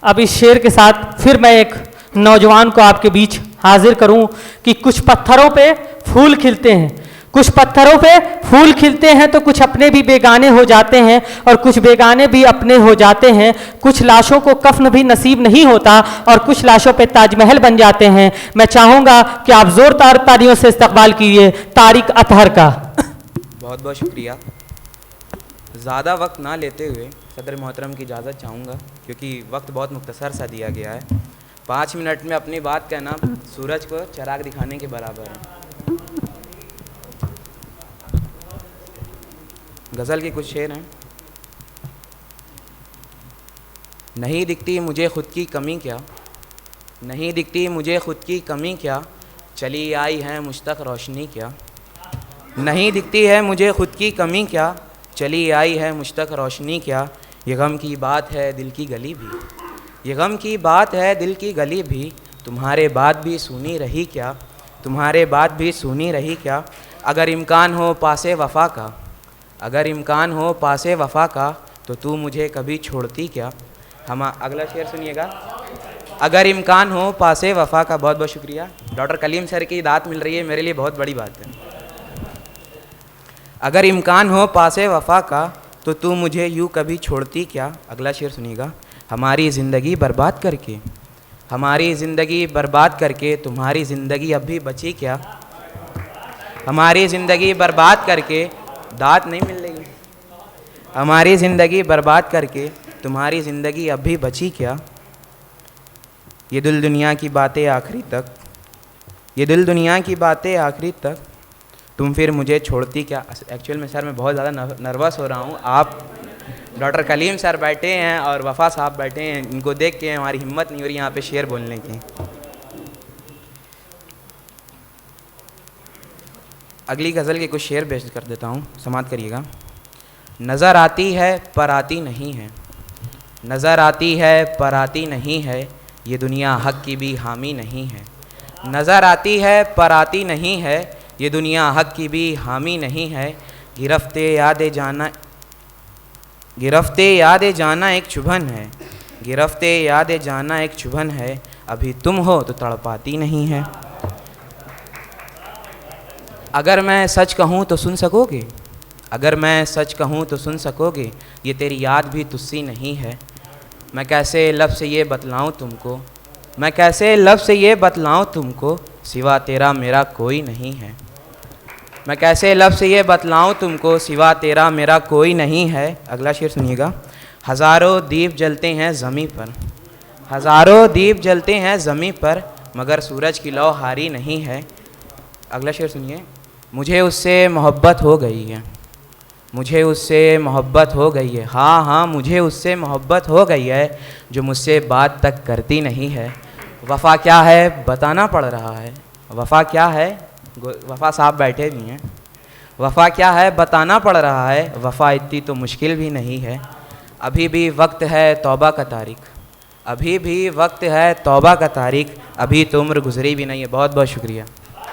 अब इस शेर के साथ फिर मैं एक नौजवान को आपके बीच हाजिर करूं कि कुछ पत्थरों पे फूल खिलते हैं, कुछ पत्थरों पे फूल खिलते हैं तो कुछ अपने भी बेगाने हो जाते हैं और कुछ बेगाने भी अपने हो जाते हैं। कुछ लाशों को कफन भी नसीब नहीं होता और कुछ लाशों पे ताजमहल बन जाते हैं। मैं चाहूँगा कि आप ज़ोरदार तालियों से इस्तकबाल कीजिए तारिक अतहर का। बहुत बहुत शुक्रिया। ज़्यादा वक्त ना लेते हुए सदर मोहतरम की इजाज़त चाहूँगा, क्योंकि वक्त बहुत मुख्तसर सा दिया गया है। 5 मिनट में अपनी बात कहना सूरज को चराग दिखाने के बराबर है। गज़ल के कुछ शेर हैं। नहीं दिखती मुझे खुद की कमी क्या, नहीं दिखती मुझे खुद की कमी क्या, चली आई है मुझ तक रोशनी क्या। नहीं दिखती है मुझे खुद की कमी क्या, चली आई है मुझ तक रोशनी क्या। ये गम की बात है दिल की गली भी, ये गम की बात है दिल की गली भी, तुम्हारे बाद भी सुनी रही क्या, तुम्हारे बाद भी सुनी रही क्या। अगर इम्कान हो पासे वफ़ा का, अगर इम्कान हो पासे वफ़ा का, तो तू मुझे कभी छोड़ती क्या। हम अगला शेर सुनिएगा। अगर इम्कान हो पासे वफ़ा का। बहुत बहुत शुक्रिया। डॉक्टर कलीम सर की दात मिल रही है, मेरे लिए बहुत बड़ी बात है। अगर इम्कान हो पासे वफ़ा का, तो तू मुझे यूँ कभी छोड़ती क्या। अगला शेर सुनिएगा। हमारी ज़िंदगी बर्बाद करके, हमारी ज़िंदगी बर्बाद करके, तुम्हारी ज़िंदगी अब भी बची क्या। हमारी ज़िंदगी बर्बाद करके, दात नहीं मिल रही, हमारी ज़िंदगी बर्बाद करके, तुम्हारी ज़िंदगी अब भी बची क्या। ये दिल दुनिया की बातें आखिरी तक, ये दिल दुनिया की बातें आखिरी तक, तुम फिर मुझे छोड़ती क्या। एक्चुअल में सर मैं बहुत ज़्यादा नर्वस हो रहा हूँ। आप डॉक्टर कलीम सर बैठे हैं और वफ़ा साहब बैठे हैं, इनको देख के हमारी हिम्मत नहीं हो रही यहाँ पे शेर बोलने की। अगली गज़ल के कुछ शेर पेश कर देता हूँ, समाप्त करिएगा। नज़र आती है पर आती नहीं है, नज़र आती है पर आती नहीं है, ये दुनिया हक़ की भी हामी नहीं है। नज़र आती है पर आती नहीं है, ये दुनिया हक़ की भी हामी नहीं है। गिरफ्ते याद जाना, गिरफ्ते याद जाना एक चुभन है, गिरफ्ते याद जाना एक चुभन है, अभी तुम हो तो तड़पाती नहीं है। अगर मैं सच कहूँ तो सुन सकोगे, अगर मैं सच कहूँ तो सुन सकोगे, ये तेरी याद भी तुझसी नहीं है। मैं कैसे लफ्ज़ से ये बतलाऊँ तुमको, मैं कैसे लफ्ज़ से ये बतलाऊँ तुमको, सिवा तेरा मेरा कोई नहीं है। मैं कैसे लफ्ज़ से ये बतलाऊँ तुमको, सिवा तेरा मेरा कोई नहीं है। अगला शेर सुनिएगा। हज़ारों दीप जलते हैं ज़मीं पर, हज़ारों दीप जलते हैं ज़मीं पर, मगर सूरज की लौ हारी नहीं है। अगला शेर सुनिए। मुझे उससे मोहब्बत हो गई है, मुझे उससे मोहब्बत हो गई है, हाँ हाँ मुझे उससे मोहब्बत हो गई है, जो मुझसे बात तक करती नहीं है। वफ़ा क्या है बताना पड़ रहा है, वफ़ा क्या है, वफ़ा साहब बैठे भी हैं। वफ़ा क्या है बताना पड़ रहा है, वफ़ा इतनी तो मुश्किल भी नहीं है। अभी भी वक्त है तौबा का तारीख, अभी भी वक्त है तौबा का तारीख, अभी तो उम्र गुजरी भी नहीं है। बहुत बहुत शुक्रिया।